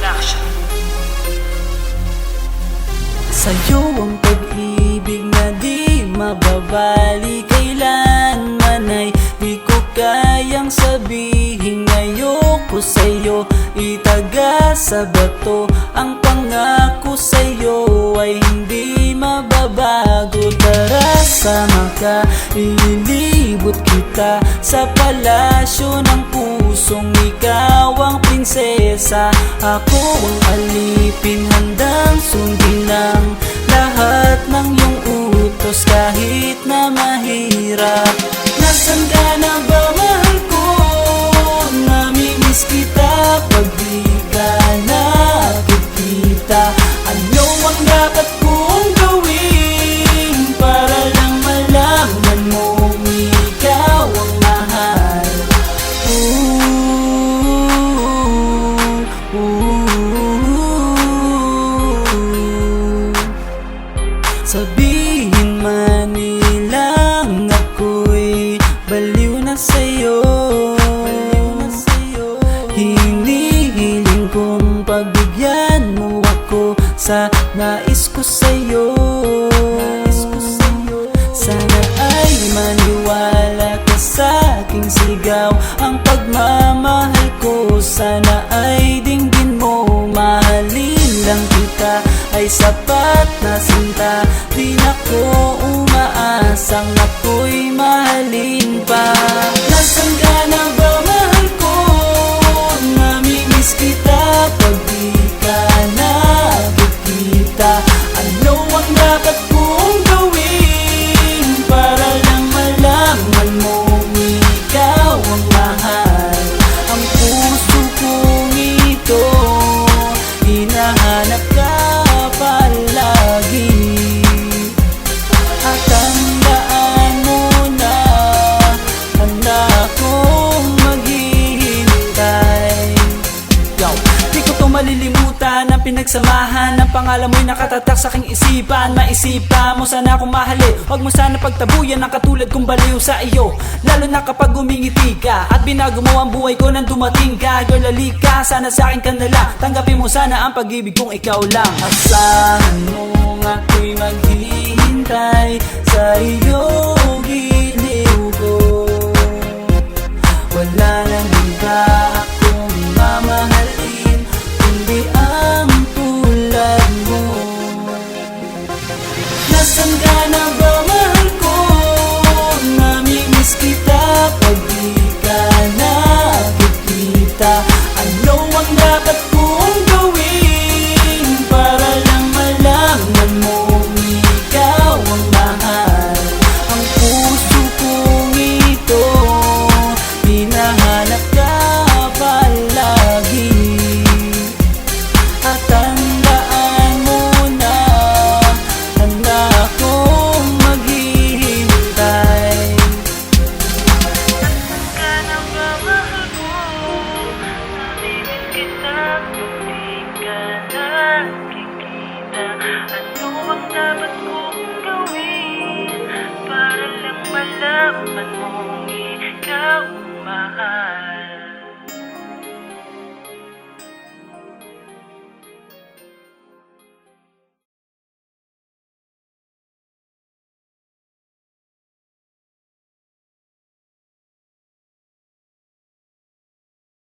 Production. Sa'yo ang pag-ibig na di mababali, kailanman ay di ko kayang sabihin. Ayoko sa'yo itaga sa bato, ang pangako sa'yo ay hindi mababago. Tara, sama ka, ililibot kita sa palasyo ng pusong ikaw ang prinsesa. Ako ang alipin, handang sundin ng lahat ng iyong utos kahit na mahirap. Nasaan ka na ba, mahal ko? Namimiss kita pag di ka nakikita. Ano ang dapat kong gawin para lang malaman mong ikaw ang mahal? Sabihin man nilang ako'y baliw na sa'yo, hinihiling kong pagbigyan mo ako sa nais ko sa'yo. Sana ay maniwala ka sa aking sigaw, ang pagmamahal ko sana ay dinggin mo. Mahalin lang kita ay sapat na sinta, di na ko umaasang ako'y mahalin pa. Nasaan ka na ba, mahal ko? Namimiss kita pag di ka nakikita. Ano ang dapat kong gawin para lang malaman mong ikaw ang mahal? Ang puso kong ito hinahanap ka palagi, at tandaan mo na handa akong maghihintay. Yo, di ko to malilimutan ang pinagsamahan, ang pangalan mo'y nakatatak sa aking isipan. Maisipan mo sana akong mahalin, huwag mo sana pagtabuyan ang katulad kong baliw sa iyo. Lalo na kapag umingiti ka at binago mo ang buhay ko nang dumating ka. Girl, halika, sana sa akin ka na lang, tanggapin mo sana ang pag-ibig kong ikaw lang. Asahan mo ako'y maghihintay sa iyong giliw ko. Wala nang iba akong mamahalin kundi ang tulad mo. Nasaan ka na ba, mahal ko? Namimiss kita pag di ka nakikita. Ano ang dapat kong gawin para lang malaman mong ikaw ang mahal? Ang puso kong ito hinahanap ka palagi, at tandaan mo na handa akong maghihintay. Nasaan ka na ba, mahal ko? Namimiss kita kung di ka nakikita. Ano ang dapat kong gawin para lang malaman mong ikaw ang mahal?